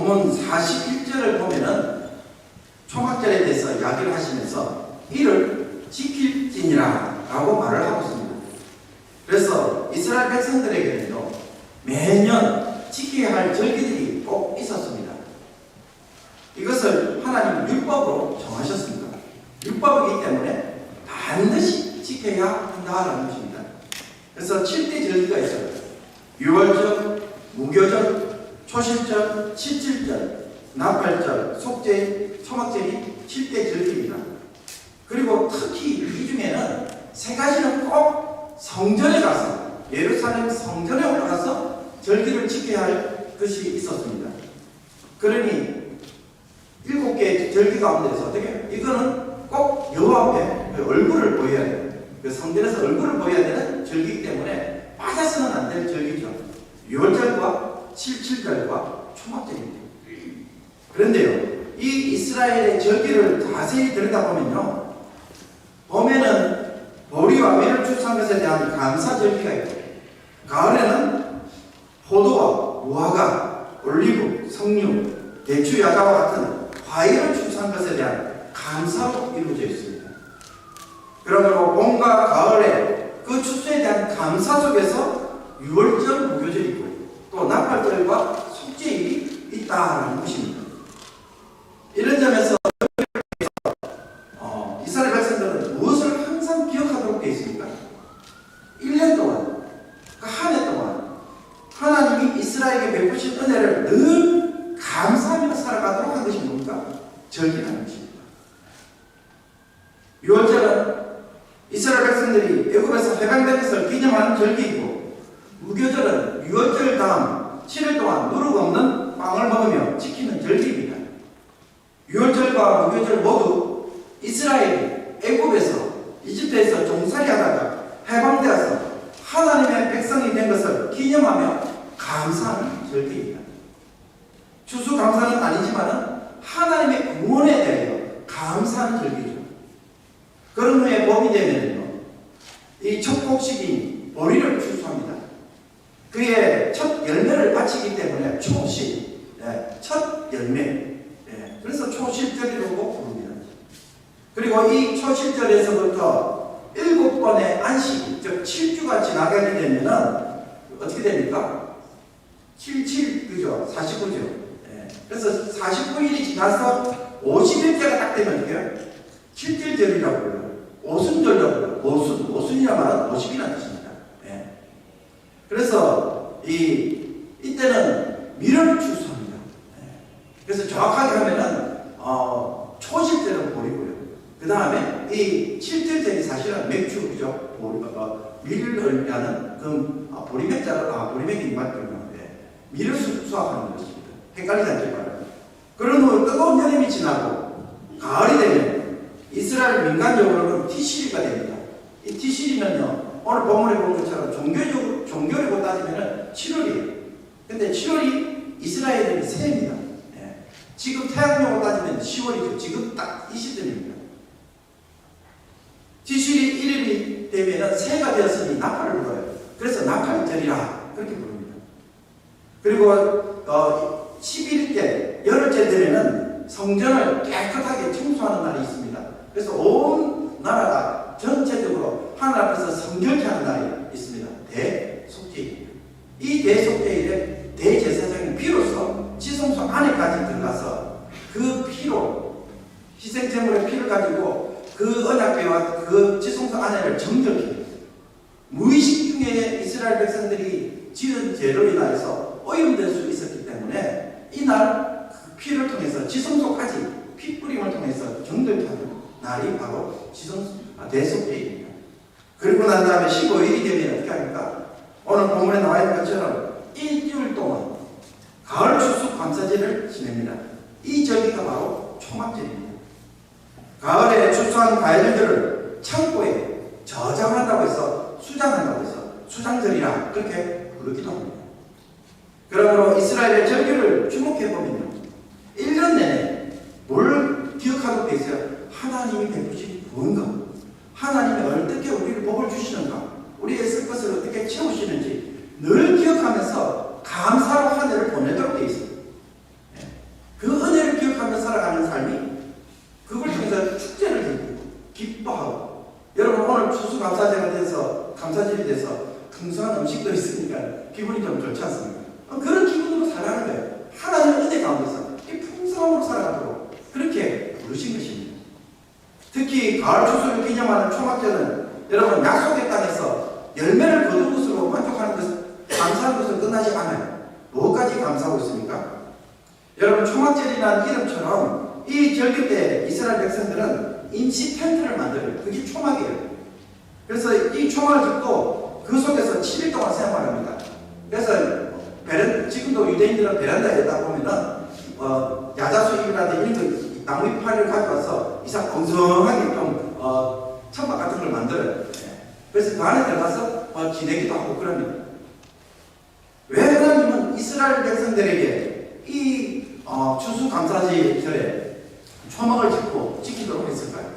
본문 41절을 보면은 초막절에 대해서 이야기를 하시면서 이를 지킬지니라 라고 말을 하고 있습니다. 그래서 이스라엘 백성들에게는요, 매년 지켜야 할 절기들이 꼭 있었습니다. 이것을 하나님은 율법으로 정하셨습니다. 율법이기 때문에 반드시 지켜야 한다라는 것입니다. 그래서 7대 절기가 있어요. 유월절, 무교절, 초실절, 칠칠절, 나팔절, 속죄, 초막절이 7대 절기입니다. 그리고 특히 이 중에는 세 가지는 꼭 성전에 가서, 예루살렘 성전에 올라가서 절기를 지켜야 할 것이 있었습니다. 그러니 7개의 절기 가운데서 어떻게? 이거는 꼭 여호와 앞에 얼굴을 보여야 돼요. 그 성전에서 얼굴을 보여야 되는 절기이기 때문에 빠져서는 안 될 절기죠. 유월절과 칠칠절과 초막절입니다. 그런데요, 이 이스라엘의 절기를 자세히 들여다보면요, 봄에는 보리와 밀을 추수한 것에 대한 감사 절기가 있고, 가을에는 포도와 무화과, 올리브, 석류, 대추, 야자와 같은 과일을 추수한 것에 대한 감사로 이루어져 있습니다. 그러므로 봄과 가을에 그 추수에 대한 감사 속에서 유월절 무교절이 있고 또 나팔절과 속죄일이 있다는 것입니다. 이런 점에서 이스라엘 백성들은 무엇을 항상 기억하도록 되어 있습니까? 1년 동안, 그 한 해 동안 하나님이 이스라엘에게 베푸신 은혜를 늘 감사하며 살아가도록 한 것이 뭡니까? 절기라는 것입니다. 유월절은 이스라엘 백성들이 애굽에서 해방된 것을 기념하는 절기이고, 무교절은 유월절 다음 7일 동안 누룩 없는 빵을 먹으며 지키는 절기입니다. 유월절과 무교절 모두 이스라엘이 애굽에서, 이집트에서 종살이 하다가 해방되어서 하나님의 백성이 된 것을 기념하며 감사하는 절기입니다. 추수감사는 아니지만 하나님의 구원에 대하여 감사하는 절기죠. 그런 후에 봄이 되면요, 이 첫 곡식인 보리를 추수합니다. 그의 첫 열매를 바치기 때문에 초실, 첫 열매, 그래서 초실절이라고 부릅니다. 그리고 이 초실절에서부터 7번의 안식, 즉 7주가 지나가게 되면은 어떻게 됩니까? 77, 그죠? 49죠. 그래서 49일이 지나서 50일째가 딱 되면 어떻게 해요? 7절이라고 불러요. 오순절이라고 불러요. 오순이란 말은 50이라는 뜻입니다. 그래서 이때는 밀을 추수합니다. 그래서 정확하게 하면은 초실절은 보리고요. 그 다음에 이 7절절이 사실은 맥주, 그죠? 밀을 하는 그 보리맥자를, 보리맥이 맞는데 밀을 수확하는 것입니다. 헷갈리지 않게 말이에요. 그런 후 뜨거운 여름이 지나고 가을이 되면 이스라엘 민간적으로는 티시리가 됩니다. 이 티시리는요, 오늘 본문에 본 것처럼 종교적으로 따지면 7월이에요. 근데 7월이 이스라엘의 새해입니다. 지금 태양적으로 따지면 10월이죠. 지금 딱 이 시점입니다. 티시리 1일이 되면 새해가 되었으니 나팔을 불어요. 그래서 나팔절이라 그렇게 부릅니다. 그리고 11일째, 열흘째 되면은 성전을 깨끗하게 청소하는 날이 있습니다. 그래서 온 나라가 전체적으로 하늘 앞에서 성결케 하는 날이 있습니다. 대속죄일. 이 대속죄일에 대제사장이 피로써 지성소 안에까지 들어가서 그 피로, 희생제물의 피를 가지고 그 언약궤와 그 지성소 안에를 정결케 해요. 무의식 중에 이스라엘 백성들이 지은 죄로 인하여서 오염될 수 있었기 때문에 이날 그 피를 통해서 지성소까지 피 뿌림을 통해서 정결케 하는 날이 바로 대속죄일입니다. 그리고 난 다음에 15일이 되면 어떻게 합니까? 오늘 본문에 나와 있는 것처럼 일주일 동안 가을 추수 감사제를 지냅니다. 이 절기가 바로 초막절입니다. 가을에 추수한 과일들을 창고에 저장한다고 해서 수장한다고 해서 수장절이라 그렇게 부르기도 합니다. 그러므로 이스라엘의 절기를 주목해보면요, 1년 내내 뭘 기억하고 계세요? 하나님이 베푸신 구원과 하나님이 어떻게 우리를 복을 주시는가, 우리의 쓸 것을 어떻게 채우시는지 늘 기억하면서 감사로 한 해를 보내도록 되어 있습니다. 음식도 있으니까 기분이 좀 좋지 않습니까? 그런 기분으로 살아가는 거예요. 하나님의 은혜 가운데서 이 풍성함으로 살아가도록 그렇게 부르신 것입니다. 특히 가을 추수를 기념하는 초막절은 여러분 약속의 땅에서 열매를 거둔 것으로 만족하는 것을 감사하는 것으로 끝나지 않아요. 무엇까지 감사하고 있습니까? 여러분 초막절이라는 이름처럼 이 절기 때 이스라엘 백성들은 임시 텐트를 만들어요. 그게 초막이에요. 그래서 이 초막을 짓고 그 속에서 7일 동안 생활을 합니다. 그래서 지금도 유대인들은 베란다에다 보면은 야자수잎이라든지 이런 나무 이파리를 가져와서 이상 엉성하게 좀 천막 같은 걸 만들어요. 그래서 그 안에 들어가서 지내기도 하고 그럽니다. 왜 하나님은 이스라엘 백성들에게 이 추수감사절에 초막을 짓고 지키도록 했을까요?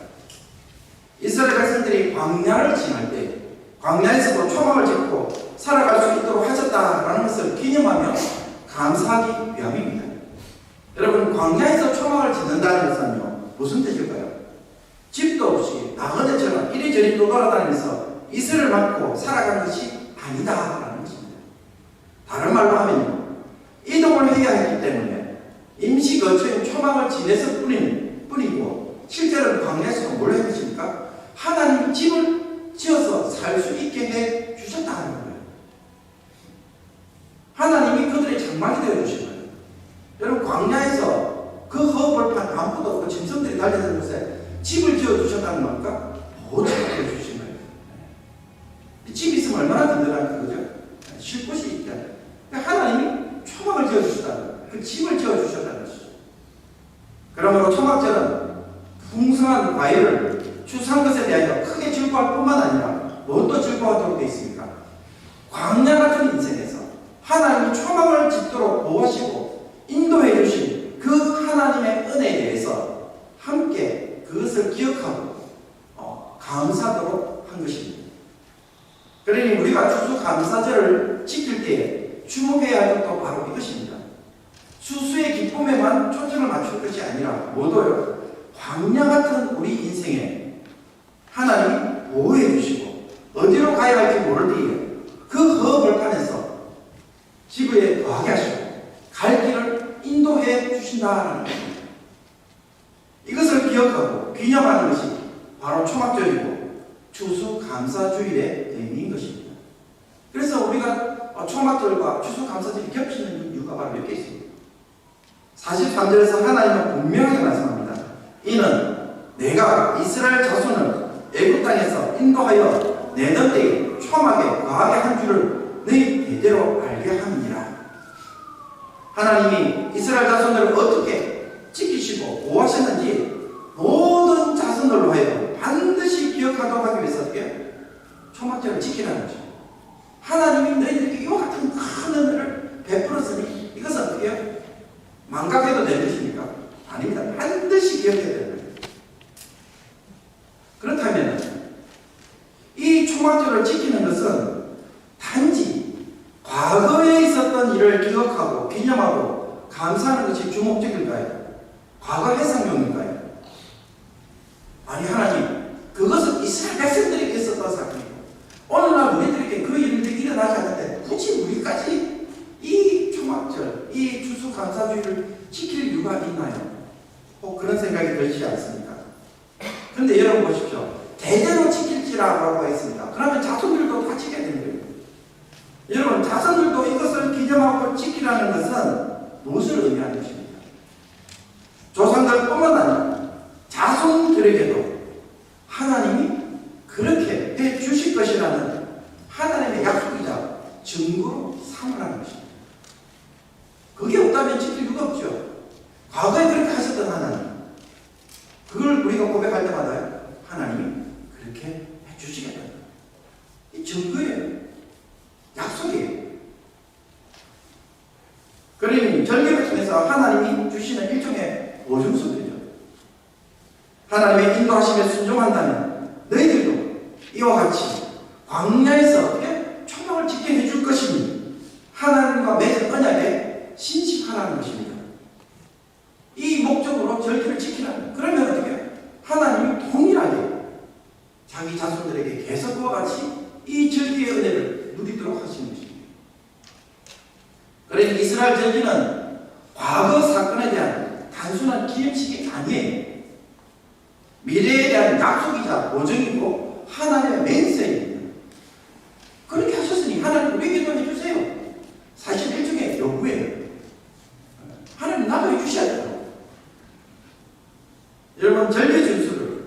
이스라엘 백성들이 광야를 지날 때 광야에서도 초막을 짓고 살아갈 수 있도록 하셨다라는 것을 기념하며 감사하기 위함입니다. 여러분 광야에서 초막을 짓는다는 것은요 무슨 뜻일까요? 집도 없이 나그네처럼 이리저리 또 돌아다니면서 이슬을 맞고 살아가는 것이 아니다라는 것입니다. 다른 말로 하면요 이동을 해야 했기 때문에 임시 거처인 초막을 지내서 뿐이고 실제로는 광야에서도 뭘 해주십니까? 하나님이 집을 지어서 살 수 있게 해 주셨다는 거예요. 하나님이 그들의 장막이 되어 주신 거예요. 여러분 광야에서 그 허벌판 아무것도 없고 짐승들이 달려드는 곳에 집을 지어 주셨다는 겁니까? 모두 지어 주신 거예요. 집이 있으면 얼마나 든든한 거죠? 쉴 곳이 있다. 하나님이 초막을 지어 주셨다는 거예요. 그 집을 지어 주셨다는 것이죠. 그러므로 초막절은 풍성한 과일을 추수한 것에 대하여 크게 즐거워할 뿐만 아니라 무엇도 즐거워하도록 되어 있습니까? 광야 같은 인생에서 하나님이 초막을 짓도록 보호하시고 인도해 주신 그 하나님의 은혜에 대해서 함께 그것을 기억하고 감사하도록 한 것입니다. 그러니 우리가 추수감사절을 지킬 때에 주목해야 할 것도 바로 이것입니다. 추수의 기쁨에만 초점을 맞출 것이 아니라 모두요 광야 같은 우리 인생에 하나님이 보호해 주시고 어디로 가야 할지 모를 때에 그 허벌판에서 집에 거하게 하시고 갈 길을 인도해 주신다는 것입니다. 이것을 기억하고 기념하는 것이 바로 초막절이고 추수감사주일의 의미인 것입니다. 그래서 우리가 초막절과 추수감사절이 겹치는 이유가 바로 몇 개 있습니다. 43절에서 하나님은 분명하게 말씀합니다. 이는 내가 이스라엘 자손을 애굽 땅에서 인도하여 내던 때에 초막에 거하게 한 줄을 너희 대대로 알게 함이니라. 하나님이 이스라엘 자손들을 어떻게 지키시고 보호하셨는지 모든 자손들로 하여 반드시 기억하도록 하기 위해서 어떻게 초막절을 지키라는 거죠. 하나님이 너희들에게 이와 같은 큰 은혜를 베풀었으니 이것은 어떻게 해요? 망각해도 되는 것입니까? 아닙니다. 반드시 기억해야 되는 거예요. 그렇다면 이 초막절을 지키는 것은 단지 과거에 있었던 일을 기억하고 기념하고 감사하는 것이 주목적일까요? 과거 해상용인가요? 아니 하나님 그것은 이스라엘 백성들에게 있었던 사건이고 오늘날 우리들에게 그 일들이 일어나지 않는데 굳이 우리까지 이 초막절, 이 추수감사주의를 지킬 이유가 있나요? 그런 생각이 들지 않습니까? 그런데 여러분 보십시오. 대대로 지킬지라고 했습니다. 그러면 자손들도 다 지켜야 되는 거예요. 여러분 자손들도 이것을 기념하고 지키라는 것은 무엇을 의미하는 것입니까? 조상들뿐만 아니라 자손들에게도 하나님이 그렇게 해 주실 것이라는 하나님의 약속이자 증거로 삼으라는 것입니다. 그게 없다면 지킬 이유가 없죠. 과거에 그렇게 하셨던 하나님, 그걸 우리가 고백할 때마다 하나님이 그렇게 해주시겠다. 이 증거예요. 약속이에요. 그러니 절기를 통해서 하나님이 주시는 일종의 보증서들이죠. 하나님의 인도하심에 순종한다면 너희들도 이와 같이 광야에서 어떻게 초막을 지켜 해줄 것이니 하나님과 맺은 언약에 신식하라는 것입니다. 이 목적으로 절기를 지키라는, 그러면 어떻게 하나님이 동일하게 자기 자손들에게 계속 그와 같이 이 절기의 은혜를 누리도록 하십니다. 그러니까 이스라엘 절기는 과거 사건에 대한 단순한 기념식이 아니에요. 미래에 대한 약속이자 보증이고 하나님의 맹세입니다. 그렇게 하셨으니 하나님 우리에게도 해주세요. 사실 일종의 요구예요. 하나님 나도 해주셔야 돼요. 여러분 절기 준수를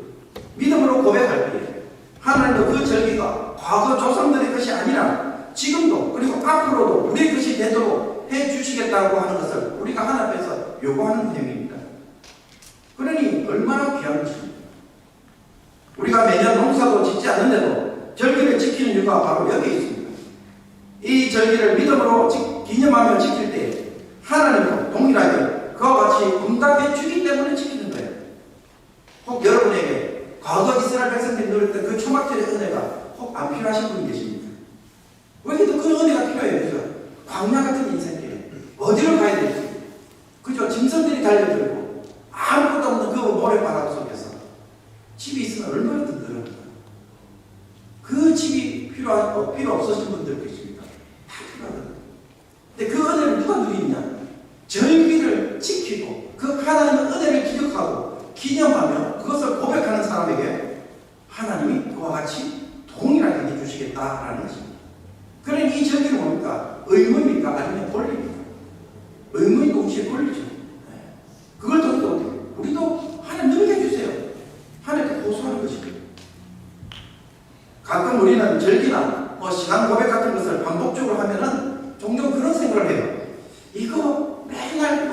믿음으로 고백할 때 하나님도 그 절기가 과거 조상들의 것이 아니라 지금도 그리고 앞으로도 우리의 것이 되도록 해주시겠다고 하는 것을 우리가 하나님 앞에서 요구하는 내용입니다. 그러니 얼마나 귀한 것입니까? 우리가 매년 농사도 짓지 않는데도 절기를 지키는 이유가 바로 여기에 있습니다. 이 절기를 믿음으로 기념하며 지킬 때 하나님도 동일하게 그와 같이 응답해 주기 때문에 지키는 거예요. 혹 여러분에게 과거 이스라엘 백성들이 누렸던 그 초막절의 은혜가 혹 안 필요하신 분이 계십니까? 우리에게도 그 은혜가 필요해요. 그죠? 광야 같은 인생길에 어디로 가야 될지, 그죠? 짐승들이 달려들고 아무것도 없는 그 모래바람 속에서 집이 있으면 얼마나 든든합니까? 그 집이 필요 없으신 분들 계십니까? 다 필요하거든요. 근데 그 은혜를 누가 누리느냐? 절기를 지키고 그 하나님의 은혜를 기억하고 기념하며 그것을 고백하는 사람에게 하나님이 그와 같이 동일하게 해주시겠다라는 것입니다. 그러니 이 절기는 뭡니까? 의무입니까? 아니면 권리입니까? 의무인 동시에 권리죠. 그걸 통해서 우리도 하나님 능히 해주세요. 하나님께 호소하는 것입니다. 가끔 우리는 절기나 신앙 고백 같은 것을 반복적으로 하면은 종종 그런 생각을 해요. 이거 맨날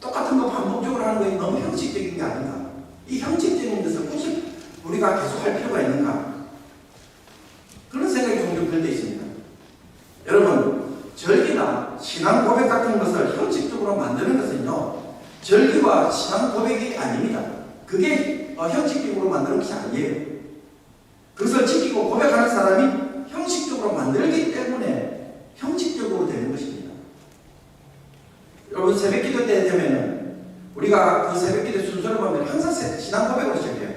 똑같은 거 반복적으로 하는 거 너무 형식적인 게 아닌가? 이 형식적인 것을 굳이 우리가 계속 할 필요가 있는가? 그런 생각이 종종 들 때 있습니다. 여러분, 절기나 신앙 고백 같은 것을 형식적으로 만드는 것은요, 절기와 신앙 고백이 아닙니다. 그게 형식적으로 만드는 것이 아니에요. 그것을 지키고 고백하는 사람이 형식적으로 만들기 때문에 형식적으로 되는 것입니다. 여러분, 새벽 기도 때 되면은 우리가 그 새벽 기도 순서를 보면 항상 신앙 고백으로 시작해요.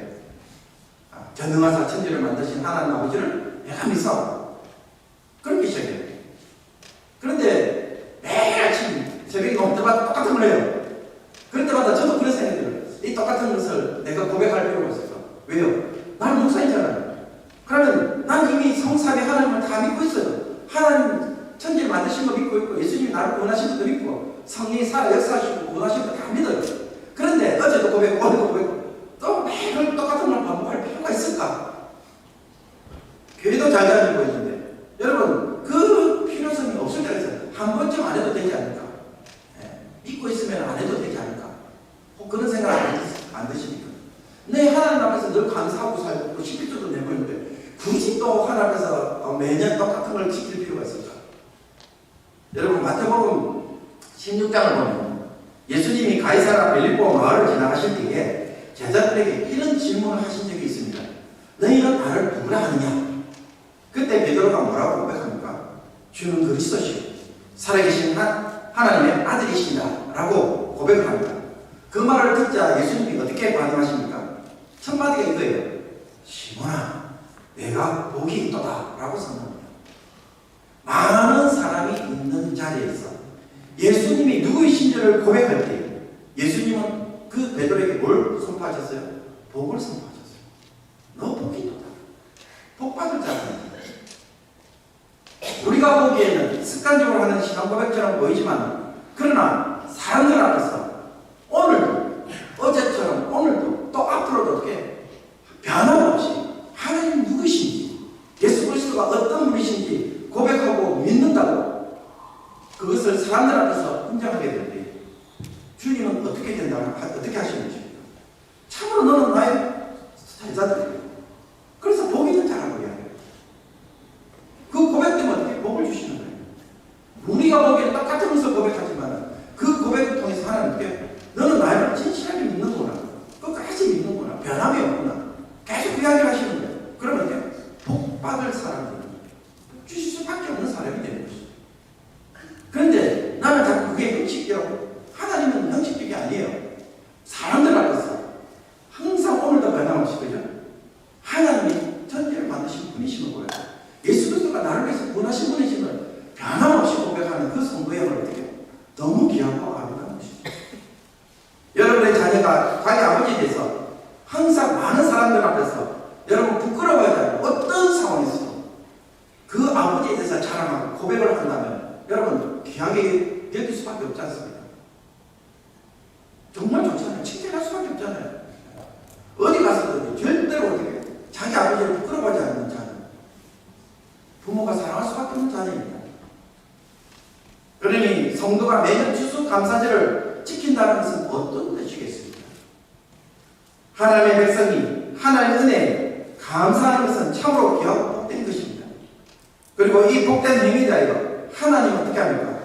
전능하사 천지를 만드신 하나님 아버지를 내가 믿어. 그렇게 시작해요. 그런데 매일 아침 새벽에 올 때마다 똑같은 걸 해요. 그럴 때마다 저도 그런 생각이 들어요. 이 똑같은 것을 내가 고백할 필요가 있을까? 왜요? 나는 목사이잖아요. 그러면 난 이미 성삼위 하나님을 다 믿고 있어요. 하나님 천지를 만드신 거 믿고 있고 예수님이 나를 구원하신 것도 믿고 성령이 살아 역사하시고 구원하신 거 다 믿어요. 그런데 어제도 고백하고 오늘도 고백하고 또 매일 똑같은 걸 반복할 필요가 있을까? 교회도 잘 다니고 있는데 여러분 그 필요성이 없을 때가 있어요. 한 번쯤 안 해도 되지 않을까? 믿고 있으면 안 해도 되지 않을까? 혹 그런 생각 안 드십니까? 내 하나님 앞에서 늘 감사하고 살고 또 11조도 내고 있는데 굳이 또 하나님 앞에서 매년 똑같은 걸 지킬 필요가 있을까? 여러분 마태복음 16장을 보면 예수님이 가이사라 빌립보 마을을 지나가실 때에 제자들에게 이런 질문을 하신 적이 있습니다. 너희는 나를 누구라 하느냐? 그때 베드로가 뭐라고 고백합니까? 주는 그리스도시요 살아계신 하나님의 아들이십니다 라고 고백을 합니다. 그 말을 듣자 예수님이 어떻게 반응하십니까? 첫 마디가 이거예요. 시몬아 내가 복이 있도다 라고 선언합니다. 많은 사람이 있는 자리에서 예수님이 누구이신지를 고백할 때 예수님은 그 베드로에게 뭘 선포하셨어요? 복을 선포하셨어요. 너 복이 있도다. 복 받을 자입니다. 우리가 보기에는 습관적으로 하는 신앙 고백처럼 보이지만 그러나 사람들 앞에서 오늘도 어제처럼 오늘도 또 앞으로도 어떻게 변함없이 하나님 누구신지 예수 그리스도가 어떤 분이신지 고백하고 믿는다고 그것을 사람들 앞에서 인정하게 될 때 주님은 어떻게 어떻게 하시는 것입니까? 참으로 너는 나의 제자들이야. 그래서 복 있는 자라고 이야기해요. 그 고백 때문에 어떻게 복을 주시는 거예요. 우리가 보기에는 똑같은 것을 고백하지만 그 고백을 통해서 하나님께 너는 나를 진실하게 믿는구나. 끝까지 믿는구나. 변함이 없구나. 계속 그 이야기를 하시는 거예요. 그러면 이렇게 복 받을 사람들은 주실 수밖에 없는 사람이 되는 것이죠. 그런데 나는 자꾸 그게 형식이라고 하나님은 형식적이 아니에요. 사람들 앞에서 항상 오늘도 변함없이 그죠? 귀하고 아름다운 것입니다. 여러분의 자녀가 자기 아버지에 대해서 항상 많은 사람들 앞에서 여러분 부끄러워하지 않고 어떤 상황에서 그 아버지에 대해서 자랑하고 고백을 한다면 여러분 귀하게 여길 수밖에 없지 않습니까? 정말 좋잖아요. 칭찬할 수밖에 없잖아요. 어디 가서도 절대로 어떻게 자기 아버지를 부끄러워하지 않는 자녀, 부모가 사랑할 수밖에 없는 자녀입니다. 그러니 성도가 매년 추수감사절을 지킨다는 것은 어떤 뜻이겠습니까? 하나님의 백성이 하나님의 은혜에 감사하는 것은 참으로 귀하고 복된 것입니다. 그리고 이 복된 행위에 대하여 하나님은 어떻게 합니까?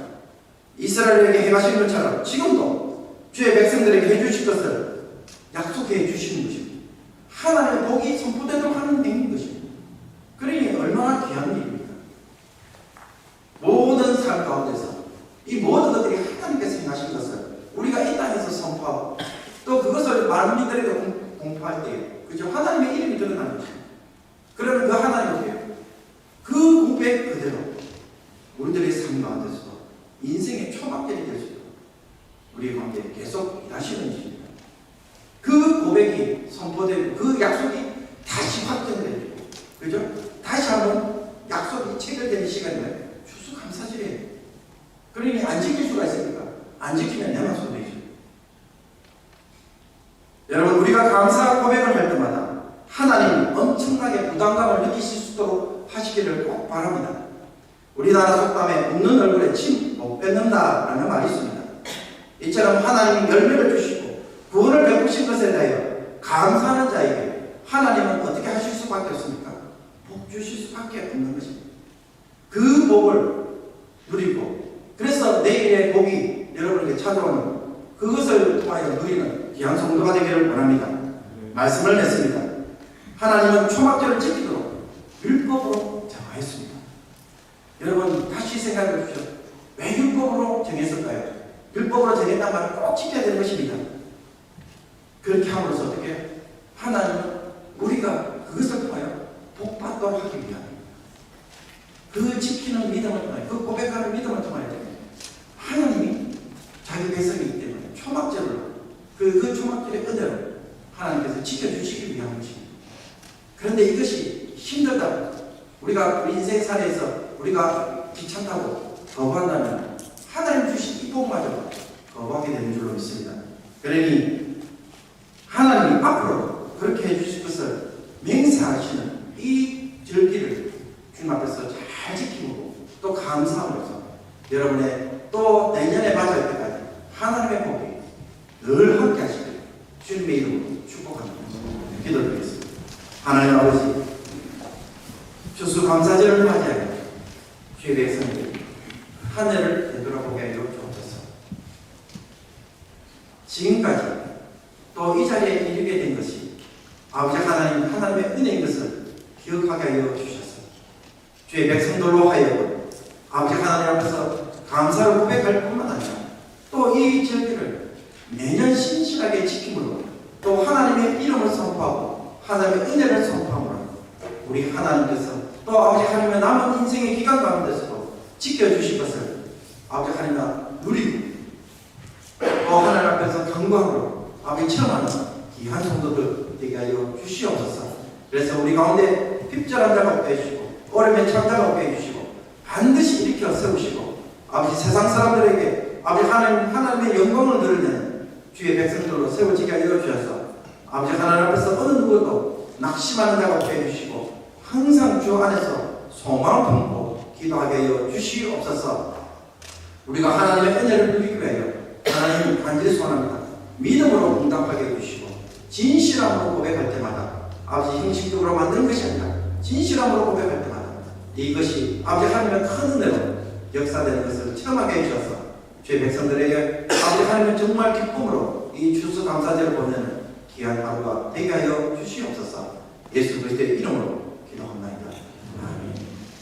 이스라엘에게 행하신 것처럼 지금도 주의 백성들에게 해주실 것을 약속해 주시는 것입니다. 하나님의 복이 선포되도록 하는 행위인 것입니다. 그러니 얼마나 귀한 일입니까? 모든 삶 가운데서 이 모든 것들이 하나님께서 행하신 것을 우리가 이 땅에서 선포하고 또 그것을 많은 이들에게 공포할 때 그죠? 하나님의 이름이 드러나는 것입니다. 그러면 그 하나님께요 그 고백 그대로 우리들의 삶 가운데서도 인생의 초막절이 될 수 있도록 우리 가운데 계속 일하시는 것입니다. 그 고백이 선포되고 그 약속이 다시 확정되고 그죠? 다시 한번 약속이 체결되는 시간이면 추수감사절이에요. 그러니 안 지킬 수가 있습니까? 안 지키면 내만 손해죠. 여러분 우리가 감사 고백을 할 때마다 하나님 엄청나게 부담감을 느끼실 수 있도록 하시기를 꼭 바랍니다. 우리나라 속담에 웃는 얼굴에 침 못 뱉는다라는 말이 있습니다. 이처럼 하나님이 열매를 주시고 구원을 베푸신 것에 대하여 감사하는 자에게 하나님은 어떻게 하실 수밖에 없습니까? 복 주실 수밖에 없는 것입니다. 그 복을 누리고 그래서 내일의 복이 여러분에게 찾아오는 그것을 통하여 누리는 귀한 성도가 되기를 원합니다. 말씀을 냈습니다. 하나님은 초막절을 지키도록 율법으로 정하였습니다. 여러분 다시 생각해 보십시오. 왜 율법으로 정했을까요? 율법으로 정했단 말은 꼭 지켜야 되는 것입니다. 그렇게 함으로써 어떻게 하나님은 우리가 그것을 통하여 복받도록 하기 위함입니다. 그 지키는 믿음을 통하여 그 고백하는 믿음을 통하여 하나님이 자기 백성이기 때문에 초막절을 그 초막절의 은혜를 하나님께서 지켜주시기 위한 것입니다. 그런데 이것이 힘들다고 우리가 우리 인생살이에서 우리가 귀찮다고 거부한다면 하나님 주신 이 복마저 거부하게 되는 줄로 믿습니다. 그러니 하나님이 앞으로 그렇게 해주실 것을 맹세하시는 이 절기를 주님 앞에서 잘 지키고 또 감사하면서 여러분의 또 내년에 맞을 때까지 하나님의 복이 늘 함께 하시길 주님의 이름으로 축복합니다. 기도드리겠습니다. 하나님 아버지 추수감사절을 맞이하여 주의 백성들이 한 해를 되돌아보게 하여 주옵소서. 지금까지 또 이 자리에 이르게 된 것이 아버지 하나님의 은혜인 것을 기억하게 하여 주셔서 주의 백성들로 하여금 아버지 하나님 앞에서 감사를 고백할 뿐만 아니라 또 이 절기를 매년 신실하게 지킴으로 또 하나님의 이름을 선포하고 하나님의 은혜를 선포함으로 우리 하나님께서 또 아버지 하나님의 남은 인생의 기간 가운데서도 지켜주실 것을 아버지 하나님 누리고 또 하나님 앞에서 경광으로 아버지 체험하는 귀한 성도들 되게 하여 주시옵소서. 그래서 우리 가운데 핍절한 자가 없게 해주시고 어려움에 처한 자가 없게 해주시고 반드시 일으켜 세우시고 아버지 세상 사람들에게 아버지 하나님의 영광을 누리는 주의 백성들로 세워지게 하여 주셔서 아버지 하나님 앞에서 어느 누구도 낙심하는 자가 없게 해주시고 항상 주 안에서 소망을 품고 기도하게 하여 주시옵소서. 우리가 하나님의 은혜를 누리기 위하여 하나님 간절히 소원합니다. 믿음으로 응답하게 해주시고 진실함으로 고백할 때마다 아버지 형식적으로 만드는 것이 아니라 진실함으로 고백할 때마다 이것이 아버지 하나님의 큰 은혜로 역사되는 것을 체험하게 해주셔서 주의 백성들에게 아버지 하나님의 정말 기쁨으로 이 추수감사절을 보내는 귀한 하루가 되게 하여 주시옵소서. 예수 그리스도의 이름으로